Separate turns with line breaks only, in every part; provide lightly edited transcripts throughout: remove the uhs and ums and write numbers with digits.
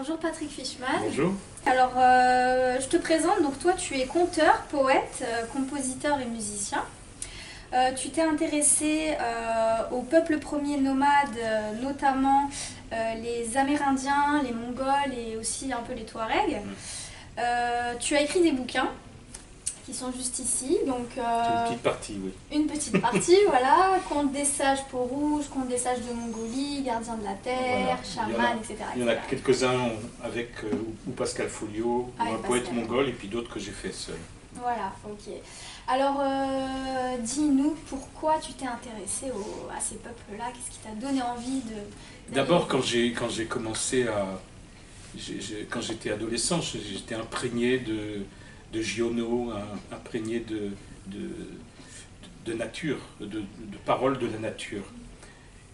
Bonjour Patrick Fischmann.
Bonjour.
Alors, je te présente, donc toi tu es conteur, poète, compositeur et musicien. Tu t'es intéressé au peuple premier nomade, notamment les Amérindiens, les Mongols et aussi un peu les Touaregs. Tu as écrit des bouquins qui sont juste ici. Donc,
une petite partie, oui.
Une petite partie, voilà. Conte des sages peaux-rouges, Conte des sages de Mongolie, Gardien de la terre,
Voilà.
Chaman, etc.
Il y en a quelques-uns avec ou Pascal Folliot, ou un poète mongol, et puis d'autres que j'ai fait seul.
Voilà, ok. Alors, dis-nous pourquoi tu t'es intéressé à ces peuples-là. Qu'est-ce qui t'a donné envie de...
D'abord, quand j'ai commencé à... quand j'étais adolescent, j'étais imprégné de Giono, imprégné de nature, de paroles de la nature.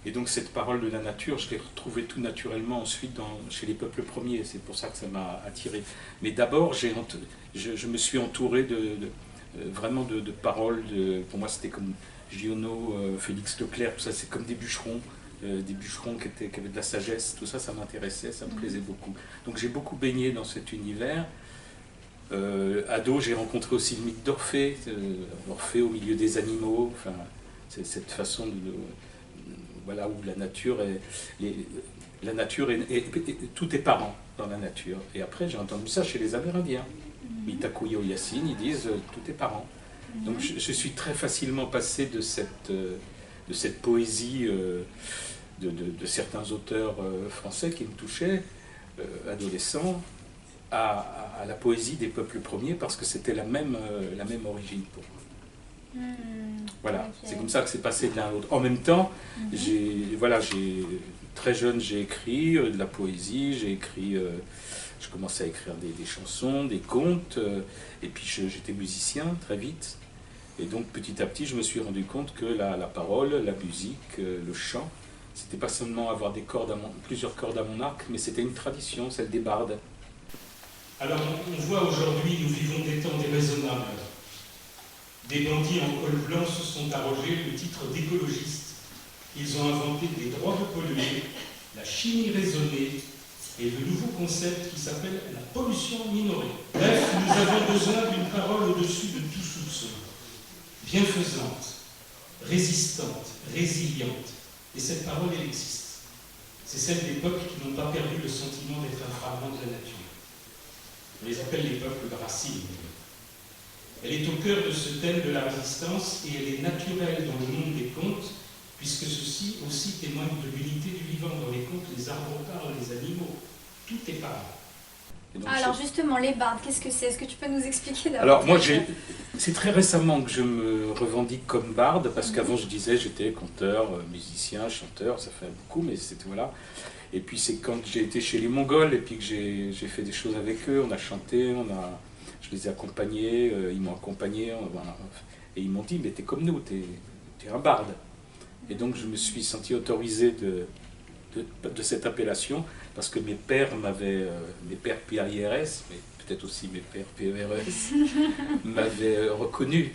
Et donc cette parole de la nature, je l'ai retrouvée tout naturellement ensuite chez les peuples premiers. C'est pour ça que ça m'a attiré. Mais d'abord, je me suis entouré vraiment de paroles. Pour moi, c'était comme Giono, Félix Leclerc, tout ça, c'est comme des bûcherons qui avaient de la sagesse. Tout ça, ça m'intéressait, ça me plaisait beaucoup. Donc j'ai beaucoup baigné dans cet univers. Ado, j'ai rencontré aussi le mythe d'Orphée, Orphée au milieu des animaux. Enfin, c'est cette façon voilà, où la nature tout est parent dans la nature. Et après, j'ai entendu ça chez les Amérindiens. Mitakuye Oyasin, ils disent tout est parent. Donc je suis très facilement passé de cette poésie de certains auteurs français qui me touchaient, adolescents, à la poésie des peuples premiers, parce que c'était la même origine pour moi. Voilà, okay. C'est comme ça que c'est passé de l'un à l'autre. En même temps, très jeune, j'ai écrit de la poésie, je commençais à écrire des chansons, des contes, et puis j'étais musicien très vite. Et donc petit à petit, je me suis rendu compte que la parole, la musique, le chant, c'était pas seulement avoir plusieurs cordes à mon arc, mais c'était une tradition, celle des bardes.
Alors on voit aujourd'hui, nous vivons des temps déraisonnables. Des bandits en col blanc se sont arrogés le titre d'écologistes. Ils ont inventé des droits de polluer, la chimie raisonnée et le nouveau concept qui s'appelle la pollution minorée. Bref, nous avons besoin d'une parole au-dessus de tout soupçon, bienfaisante, résistante, résiliente. Et cette parole, elle existe. C'est celle des peuples qui n'ont pas perdu le sentiment d'être un fragment de la nature. On les appelle les peuples de racines. Elle est au cœur de ce thème de la résistance et elle est naturelle dans le monde des contes, puisque ceci aussi témoigne de l'unité du vivant. Dans les contes, les arbres parlent, les animaux, tout est parlé.
Alors justement, les bardes, qu'est-ce que c'est? Est-ce que tu peux nous expliquer d'abord?
Alors moi, c'est très récemment que je me revendique comme barde, parce qu'avant je disais j'étais conteur, musicien, chanteur, ça fait beaucoup, mais c'était voilà. Et puis c'est quand j'ai été chez les Mongols et puis que j'ai fait des choses avec eux, on a chanté, je les ai accompagnés, ils m'ont accompagné, et ils m'ont dit mais t'es comme nous, t'es un barde. Et donc je me suis senti autorisé de cette appellation, parce que mes pères PAIRS, mais peut-être aussi mes pères PERS, m'avaient reconnu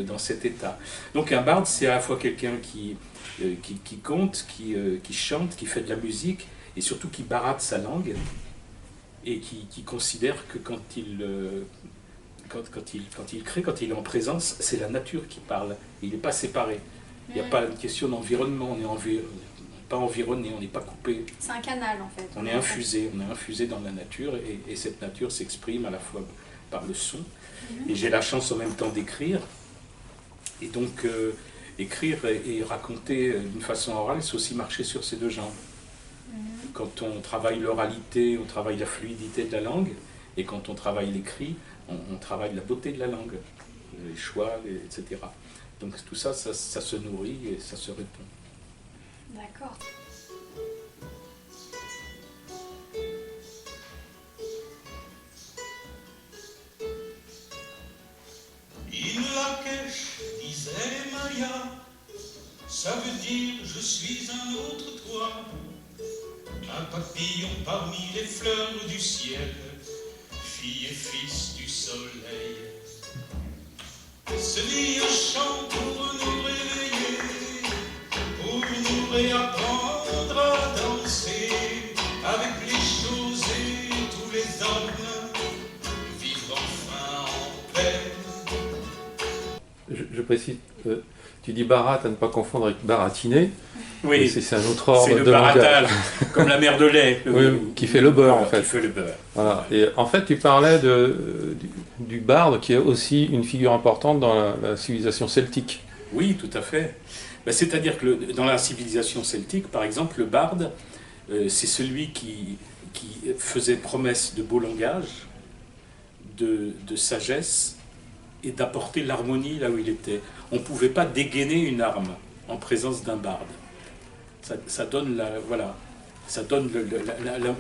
dans cet état. Donc un barde, c'est à la fois quelqu'un qui conte, qui chante, qui fait de la musique, et surtout qui barate sa langue, et qui considère que quand il crée, quand il est en présence, c'est la nature qui parle, il n'est pas séparé. Il n'y a pas une question d'environnement, on n'est pas environné, on n'est pas coupé.
C'est un canal en fait.
On est infusé dans la nature, et cette nature s'exprime à la fois par le son. Et j'ai la chance en même temps d'écrire, et donc écrire et raconter d'une façon orale, c'est aussi marcher sur ces deux jambes. Quand on travaille l'oralité, on travaille la fluidité de la langue, et quand on travaille l'écrit, on travaille la beauté de la langue, les choix, etc. Donc tout ça, ça se nourrit et ça se répond.
D'accord.
In Lakesh, disait Maya, ça veut dire je suis un autre toi, un papillon parmi les fleurs du ciel, fille et fils du soleil. Ce lit un chant pour nous réveiller, pour nous réapprendre à danser avec les choses
je précise, tu dis barat à ne pas confondre avec baratiner.
Oui,
c'est un autre ordre
c'est le
de langage.
baratage, comme la mère de lait.
Qui fait le beurre en fait.
Qui fait le beurre.
Voilà. Et en fait, tu parlais du barde, qui est aussi une figure importante dans la civilisation celtique.
Oui, tout à fait. Ben, c'est-à-dire que dans la civilisation celtique, par exemple, le barde, c'est celui qui faisait promesse de beau langage, de sagesse et d'apporter l'harmonie là où il était. On ne pouvait pas dégainer une arme en présence d'un barde. Ça donne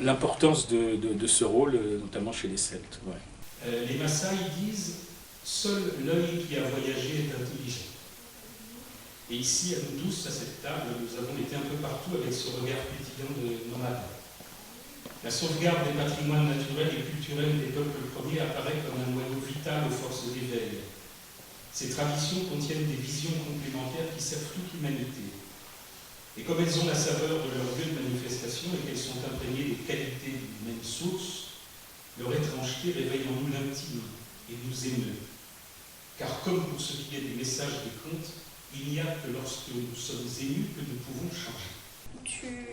l'importance de ce rôle, notamment chez les Celtes. Ouais.
Les Maasai disent « Seul l'œil qui a voyagé est intelligent ». Et ici, à nous tous, à cette table, nous avons été un peu partout avec ce regard pétillant de nomade. La sauvegarde des patrimoines naturels et culturels des peuples premiers apparaît comme un noyau vital aux forces d'éveil. Ces traditions contiennent des visions complémentaires qui servent toute l'humanité. Et comme elles ont la saveur de leur lieu de manifestation et qu'elles sont imprégnées des qualités d'une même source, leur étrangeté réveille en nous l'intime et nous émeut. Car comme pour ce qui est des messages des contes, il n'y a que lorsque nous sommes émus que nous pouvons changer.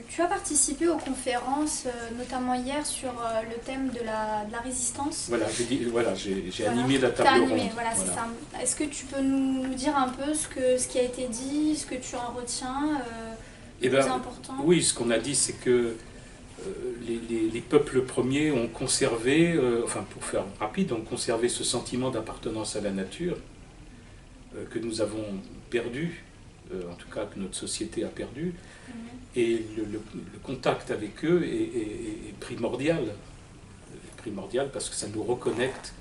Tu as participé aux conférences, notamment hier, sur le thème de la résistance.
Voilà, j'ai animé la table ronde.
Voilà, c'est ça. Est-ce que tu peux nous dire un peu ce qui a été dit, ce que tu en retiens, le plus important?
Oui, ce qu'on a dit, c'est que les peuples premiers ont conservé, pour faire rapide, ont conservé ce sentiment d'appartenance à la nature que nous avons perdu, en tout cas que notre société a perdu. Et le contact avec eux est primordial. Primordial parce que ça nous reconnecte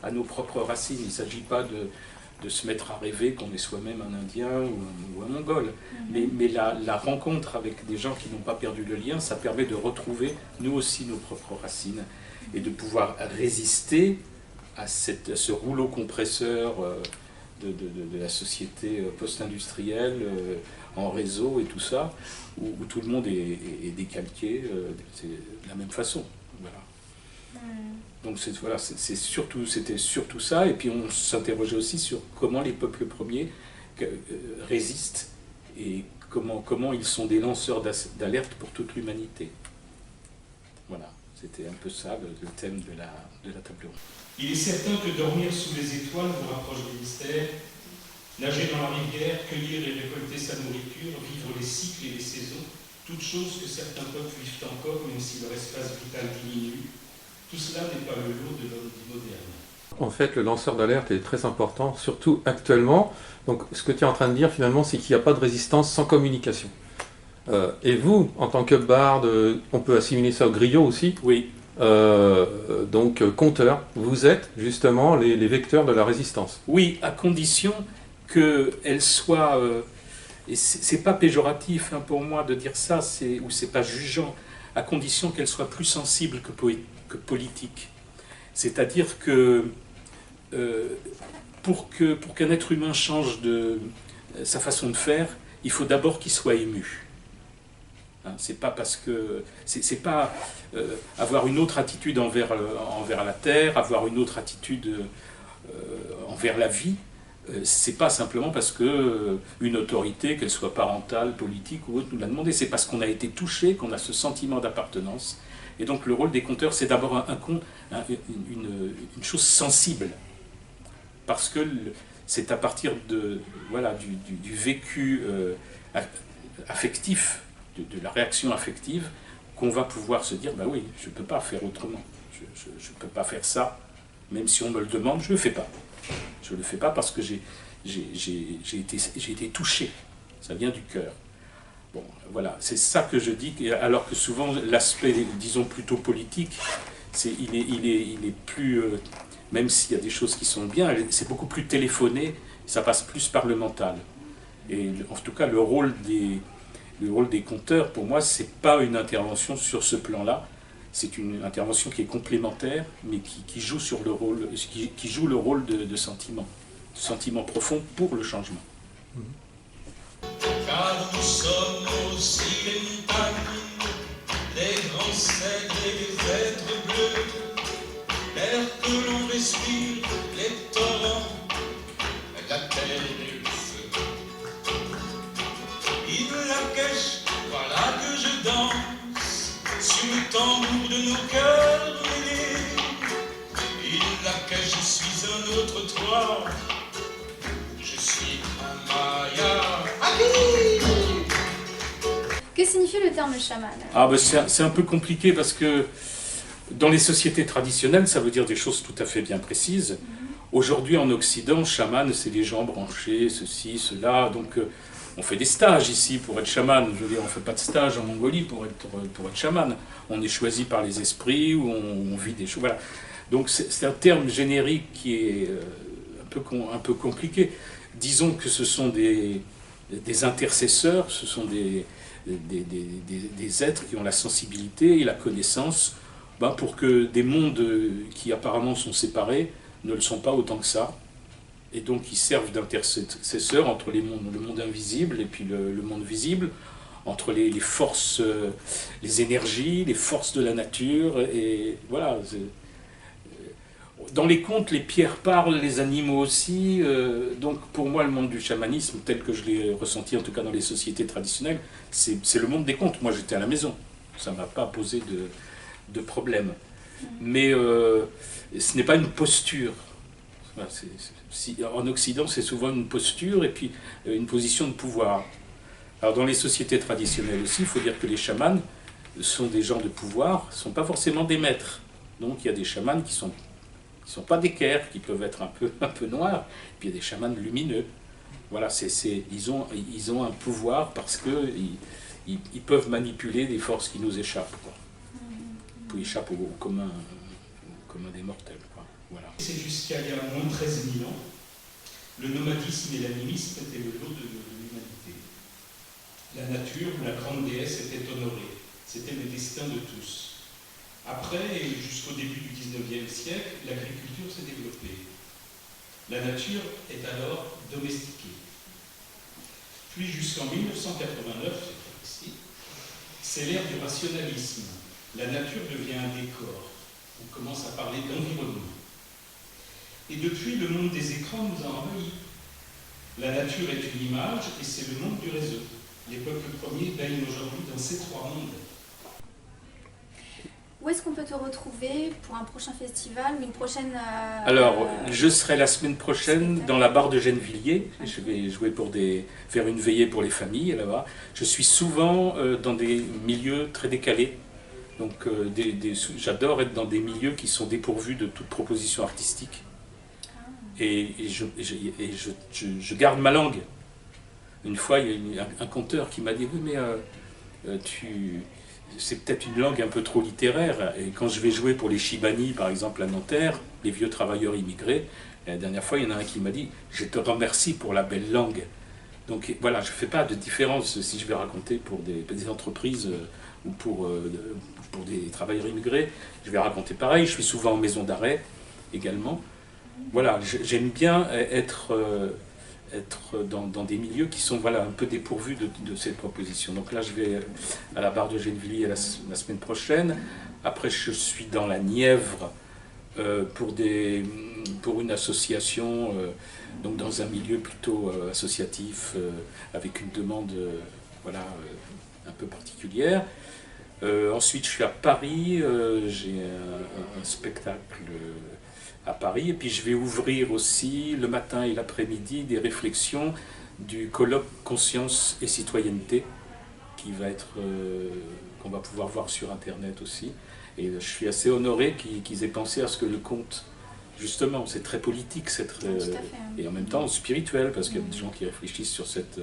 à nos propres racines. Il ne s'agit pas de se mettre à rêver qu'on est soi-même un Indien ou un Mongol. Mais la rencontre avec des gens qui n'ont pas perdu le lien, ça permet de retrouver nous aussi nos propres racines et de pouvoir résister à ce rouleau compresseur de la société post-industrielle en réseau et tout ça, où tout le monde est décalqué de la même façon. Voilà. Donc c'était surtout ça, et puis on s'interrogeait aussi sur comment les peuples premiers résistent et comment ils sont des lanceurs d'alerte pour toute l'humanité. Voilà, c'était un peu ça le thème de la table ronde.
Il est certain que dormir sous les étoiles vous rapproche des mystères, nager dans la rivière, cueillir et récolter sa nourriture, vivre les cycles et les saisons, toutes choses que certains peuples vivent encore, même si leur espace vital diminue. Tout cela n'est pas le lot de l'homme moderne.
En fait, le lanceur d'alerte est très important, surtout actuellement. Donc, ce que tu es en train de dire, finalement, c'est qu'il n'y a pas de résistance sans communication. Et vous, en tant que barde, on peut assimiler ça au griot aussi.
Oui.
Donc, conteur, vous êtes justement les vecteurs de la résistance.
Oui, à condition qu'elle soit... et c'est pas péjoratif pour moi de dire ça, ou c'est pas jugeant, à condition qu'elle soit plus sensible que politique. C'est-à-dire que pour qu'un être humain change sa façon de faire, il faut d'abord qu'il soit ému. C'est pas parce que c'est pas avoir une autre attitude envers la terre, avoir une autre attitude envers la vie. C'est pas simplement parce que une autorité, qu'elle soit parentale, politique ou autre, nous l'a demandé. C'est parce qu'on a été touché, qu'on a ce sentiment d'appartenance. Et donc le rôle des conteurs, c'est d'abord une chose sensible, parce que c'est à partir du vécu affectif, de la réaction affective, qu'on va pouvoir se dire, oui, je ne peux pas faire autrement, je ne peux pas faire ça, même si on me le demande, je ne le fais pas. Je ne le fais pas parce que j'ai été touché, ça vient du cœur. Bon, voilà, c'est ça que je dis, alors que souvent l'aspect, disons, plutôt politique, il est plus, même s'il y a des choses qui sont bien, c'est beaucoup plus téléphoné, ça passe plus par le mental. Et en tout cas, le rôle des conteurs, pour moi, c'est pas une intervention sur ce plan-là, c'est une intervention qui est complémentaire, mais qui joue sur le rôle, qui joue le rôle de sentiment profond pour le changement.
Car nous sommes aussi les montagnes, les grands cèdres et les êtres bleus, l'air que l'on respire, les torrents, la terre et Il la cache, voilà que je danse sur le tambour de nos cœurs mêlés. Il la cache, je suis un autre toi. Je suis un Maya.
Que signifie le terme chaman?
Ah ben c'est un peu compliqué parce que dans les sociétés traditionnelles, ça veut dire des choses tout à fait bien précises. Aujourd'hui en Occident, chaman, c'est des gens branchés, ceci, cela. Donc on fait des stages ici pour être chaman. Je veux dire, on ne fait pas de stage en Mongolie pour être chaman. On est choisi par les esprits ou on vit des choses. Voilà. Donc c'est un terme générique qui est un peu compliqué. Disons que ce sont des intercesseurs, ce sont des êtres qui ont la sensibilité et la connaissance pour que des mondes qui apparemment sont séparés ne le sont pas autant que ça. Et donc ils servent d'intercesseurs entre le monde invisible et puis le monde visible, entre les forces, les énergies, les forces de la nature. Et voilà. Dans les contes, les pierres parlent, les animaux aussi. Donc pour moi, le monde du chamanisme, tel que je l'ai ressenti, en tout cas dans les sociétés traditionnelles, c'est le monde des contes. Moi, j'étais à la maison. Ça ne m'a pas posé de problème. Mais ce n'est pas une posture. Voilà, en Occident, c'est souvent une posture et puis une position de pouvoir. Alors dans les sociétés traditionnelles aussi, il faut dire que les chamans sont des gens de pouvoir, ne sont pas forcément des maîtres. Donc il y a des chamans qui sont pas d'équerres, qui peuvent être un peu noirs, puis il y a des chamans lumineux. Voilà, ils ont un pouvoir parce qu'ils peuvent manipuler des forces qui nous échappent, quoi. Qui échappent au commun des mortels, quoi. Voilà.
C'est jusqu'à il y a moins de 13 000 ans, le nomadisme et l'animisme étaient le lot de l'humanité. La nature, la grande déesse, était honorée. C'était le destin de tous. Après, et jusqu'au début du XIXe siècle, l'agriculture s'est développée. La nature est alors domestiquée. Puis jusqu'en 1989, c'est très précis, c'est l'ère du rationalisme. La nature devient un décor. On commence à parler d'environnement. Et depuis, le monde des écrans nous a envahis. La nature est une image et c'est le monde du réseau. Les peuples premiers baignent aujourd'hui dans ces trois mondes.
Où est-ce qu'on peut te retrouver pour un prochain festival ou une prochaine...
Alors, je serai la semaine prochaine dans la barre de Gennevilliers. Je vais jouer faire une veillée pour les familles là-bas. Je suis souvent dans des milieux très décalés. Donc, j'adore être dans des milieux qui sont dépourvus de toute proposition artistique. Et je garde ma langue. Une fois, il y a un conteur qui m'a dit « Oui, mais c'est peut-être une langue un peu trop littéraire. » Et quand je vais jouer pour les Chibani, par exemple, à Nanterre, les vieux travailleurs immigrés, la dernière fois, il y en a un qui m'a dit « Je te remercie pour la belle langue. » Donc voilà, je ne fais pas de différence si je vais raconter pour des entreprises ou pour des travailleurs immigrés. Je vais raconter pareil. Je suis souvent en maison d'arrêt également. Voilà, j'aime bien être dans des milieux qui sont un peu dépourvus de cette proposition. Donc là, je vais à la barre de Gennevilliers la semaine prochaine. Après, je suis dans la Nièvre pour une association, donc dans un milieu plutôt associatif, avec une demande un peu particulière. Ensuite, je suis à Paris, j'ai un spectacle à Paris, et puis je vais ouvrir aussi le matin et l'après-midi des réflexions du colloque Conscience et Citoyenneté qui va être qu'on va pouvoir voir sur internet aussi, et je suis assez honoré qu'ils aient pensé à ce que le conte, justement, c'est très politique, c'est très, et en même temps spirituel, parce qu'il y a des gens qui réfléchissent sur cette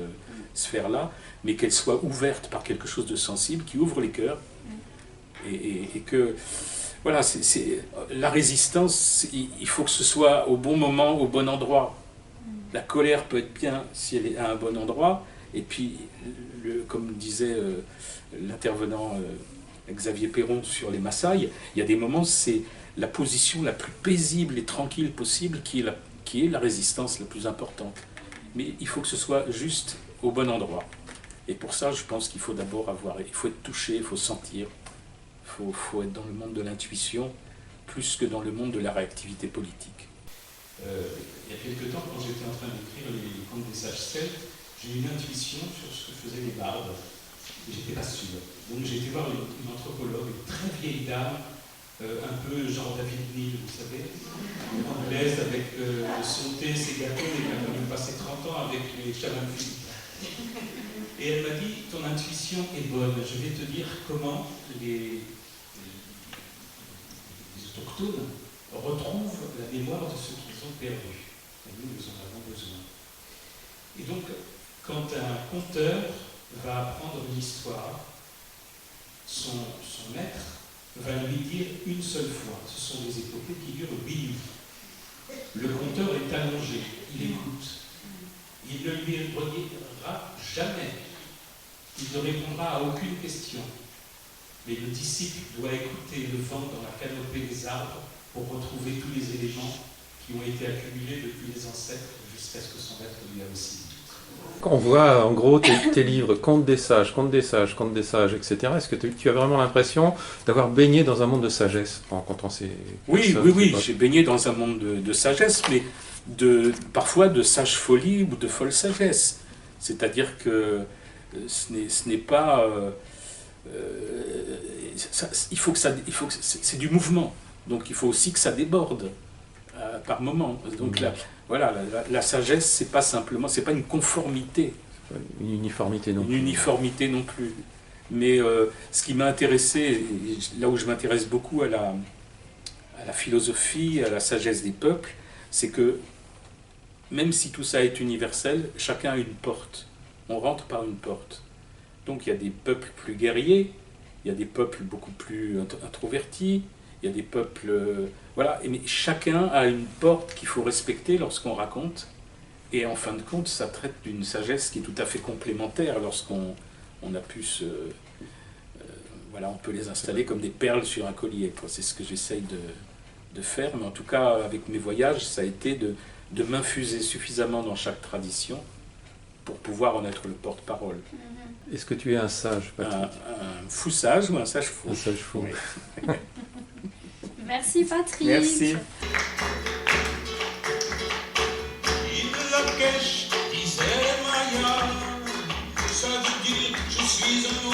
sphère-là, mais qu'elle soit ouverte par quelque chose de sensible, qui ouvre les cœurs, et que voilà, la résistance, il faut que ce soit au bon moment, au bon endroit. La colère peut être bien si elle est à un bon endroit, et puis, comme disait l'intervenant Xavier Perron sur les Maasai, il y a des moments, c'est la position la plus paisible et tranquille possible qui est la résistance la plus importante. Mais il faut que ce soit juste au bon endroit. Et pour ça, je pense qu'il faut d'abord il faut être touché, il faut sentir. Il faut être dans le monde de l'intuition plus que dans le monde de la réactivité politique.
Il y a quelque temps, quand j'étais en train d'écrire les contes des sages celtes, j'ai eu une intuition sur ce que faisaient les bardes, et j'étais pas sûr. Donc j'ai été voir une anthropologue, une très vieille dame, un peu genre David Neal, vous savez, anglaise, avec son thé, ses gâteaux, et elle a quand même passé 30 ans avec les chamans philippins. Et elle m'a dit, ton intuition est bonne, je vais te dire comment les autochtones retrouvent la mémoire de ce qu'ils ont perdu. Et nous en avons besoin. Et donc, quand un conteur va apprendre une histoire, son maître va lui dire une seule fois. Ce sont des épopées qui durent 8 nuits. Le conteur est allongé, il écoute. Il ne lui redira jamais. Il ne répondra à aucune question. Mais le disciple doit écouter le vent dans la canopée des arbres pour retrouver tous les éléments qui ont été accumulés depuis les ancêtres jusqu'à ce que son maître lui a aussi dit.
On voit en gros tes livres, Contes des sages, Contes des sages, Contes des sages, etc. Est-ce que tu as vraiment l'impression d'avoir baigné dans un monde de sagesse en rencontrant ces personnes?
Oui, j'ai baigné dans un monde de sagesse, mais parfois de sage folie ou de folle sagesse. C'est-à-dire que ce n'est pas... c'est du mouvement, donc il faut aussi que ça déborde par moment. Donc là, voilà, la sagesse, c'est pas simplement, c'est pas une conformité,
une uniformité non
une
plus.
uniformité non plus. Mais ce qui m'a intéressé, et là où je m'intéresse beaucoup à la philosophie, à la sagesse des peuples, c'est que même si tout ça est universel, chacun a une porte. On rentre par une porte. Donc il y a des peuples plus guerriers, il y a des peuples beaucoup plus introvertis, il y a des peuples... voilà, mais chacun a une porte qu'il faut respecter lorsqu'on raconte. Et en fin de compte, ça traite d'une sagesse qui est tout à fait complémentaire lorsqu'on a pu se... voilà, on peut les installer comme des perles sur un collier. C'est ce que j'essaye de faire. Mais en tout cas, avec mes voyages, ça a été de m'infuser suffisamment dans chaque tradition pour pouvoir en être le porte-parole.
Est-ce que tu es un sage, Patrick?
Un fou sage ou un sage fou?
Un sage fou.
Oui.
Merci Patrick.
Merci.
Il la cache, disait Maya, ça veut dire je suis un